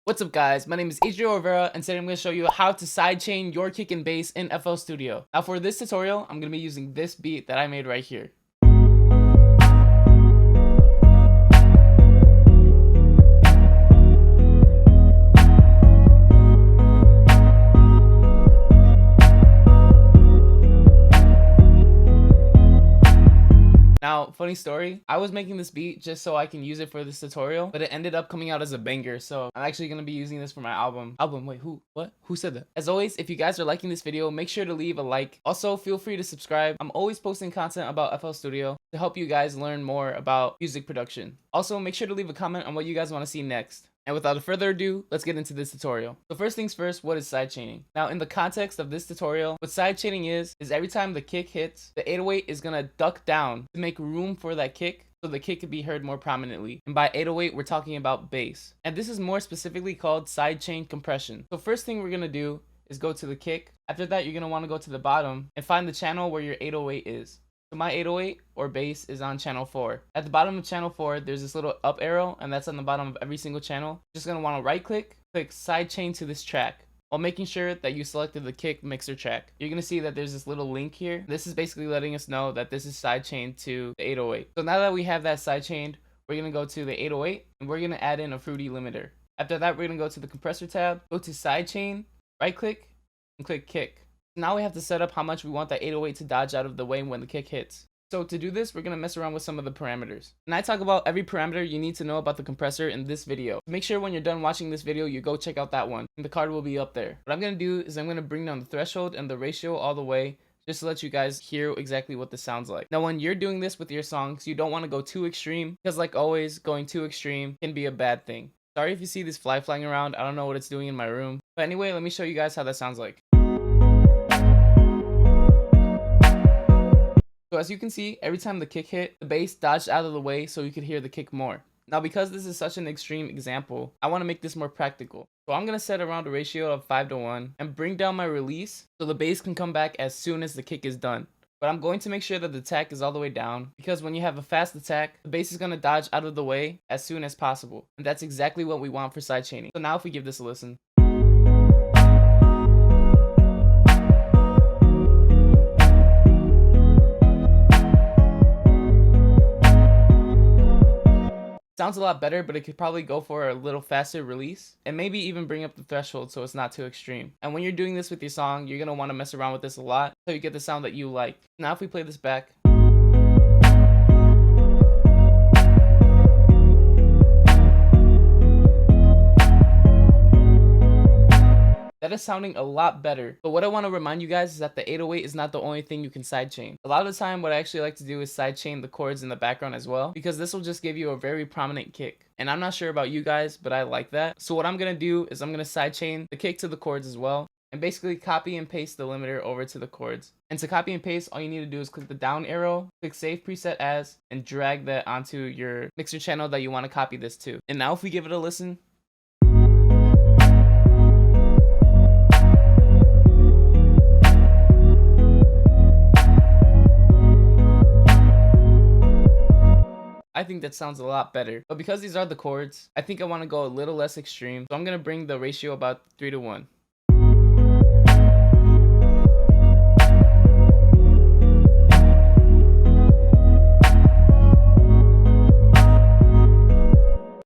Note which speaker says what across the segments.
Speaker 1: What's up guys, my name is Adriel Rivera and today I'm going to show you how to sidechain your kick and bass in FL Studio. Now for this tutorial, I'm going to be using this beat that I made right here. Now, funny story, I was making this beat just so I can use it for this tutorial, but it ended up coming out as a banger, so I'm actually going to be using this for my album. Wait, who? What? Who said that? As always, if you guys are liking this video, make sure to leave a like. Also, feel free to subscribe. I'm always posting content about FL Studio to help you guys learn more about music production. Also, make sure to leave a comment on what you guys want to see next. And without further ado, let's get into this tutorial. So first things first, what is sidechaining? Now in the context of this tutorial, what sidechaining is every time the kick hits, the 808 is gonna duck down to make room for that kick so the kick can be heard more prominently. And by 808, we're talking about bass. And this is more specifically called sidechain compression. So first thing we're gonna do is go to the kick. After that, you're gonna wanna go to the bottom and find the channel where your 808 is. So my 808 or bass is on channel 4. At the bottom of channel 4, there's this little up arrow, and that's on the bottom of every single channel. Just gonna want to right click sidechain to this track, while making sure that you selected the kick mixer track. You're gonna see that there's this little link here. This is basically letting us know that this is sidechained to the 808. So now that we have that sidechained, we're gonna go to the 808 and we're gonna add in a fruity limiter. After that, we're gonna go to the compressor tab, go to sidechain, right click, and click kick. Now we have to set up how much we want that 808 to dodge out of the way when the kick hits. So to do this, we're going to mess around with some of the parameters. And I talk about every parameter you need to know about the compressor in this video. Make sure when you're done watching this video, you go check out that one. And the card will be up there. What I'm going to do is I'm going to bring down the threshold and the ratio all the way just to let you guys hear exactly what this sounds like. Now when you're doing this with your songs, you don't want to go too extreme because like always, going too extreme can be a bad thing. Sorry if you see this fly flying around. I don't know what it's doing in my room. But anyway, let me show you guys how that sounds like. So as you can see, every time the kick hit, the bass dodged out of the way so you could hear the kick more. Now because this is such an extreme example, I want to make this more practical. So I'm going to set around a ratio of 5:1 and bring down my release so the bass can come back as soon as the kick is done. But I'm going to make sure that the attack is all the way down because when you have a fast attack, the bass is going to dodge out of the way as soon as possible. And that's exactly what we want for sidechaining. So now if we give this a listen. Sounds a lot better, but it could probably go for a little faster release and maybe even bring up the threshold so it's not too extreme. And when you're doing this with your song, you're going to want to mess around with this a lot so you get the sound that you like. Now if we play this back. That is sounding a lot better. But what I want to remind you guys is that the 808 is not the only thing you can sidechain. A lot of the time, what I actually like to do is sidechain the chords in the background as well, because this will just give you a very prominent kick. And I'm not sure about you guys, but I like that. So what I'm going to do is I'm going to sidechain the kick to the chords as well, and basically copy and paste the limiter over to the chords. And to copy and paste, all you need to do is click the down arrow, click save preset as, and drag that onto your mixer channel that you want to copy this to. And now if we give it a listen. I think that sounds a lot better. But because these are the chords, I think I want to go a little less extreme. So I'm going to bring the ratio about 3:1.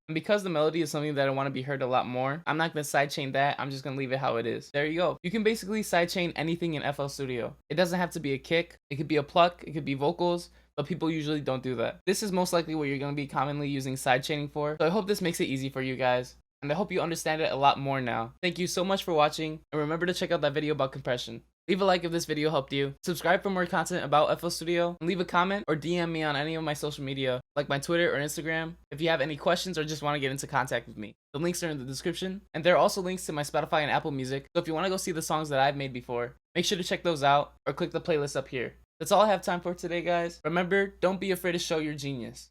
Speaker 1: And because the melody is something that I want to be heard a lot more, I'm not going to sidechain that. I'm just going to leave it how it is. There you go. You can basically sidechain anything in FL Studio. It doesn't have to be a kick. It could be a pluck. It could be vocals. But people usually don't do that. This is most likely what you're going to be commonly using sidechaining for. So I hope this makes it easy for you guys. And I hope you understand it a lot more now. Thank you so much for watching. And remember to check out that video about compression. Leave a like if this video helped you. Subscribe for more content about FL Studio. And leave a comment or DM me on any of my social media, like my Twitter or Instagram, if you have any questions or just want to get into contact with me. The links are in the description. And there are also links to my Spotify and Apple Music. So if you want to go see the songs that I've made before, make sure to check those out or click the playlist up here. That's all I have time for today, guys. Remember, don't be afraid to show your genius.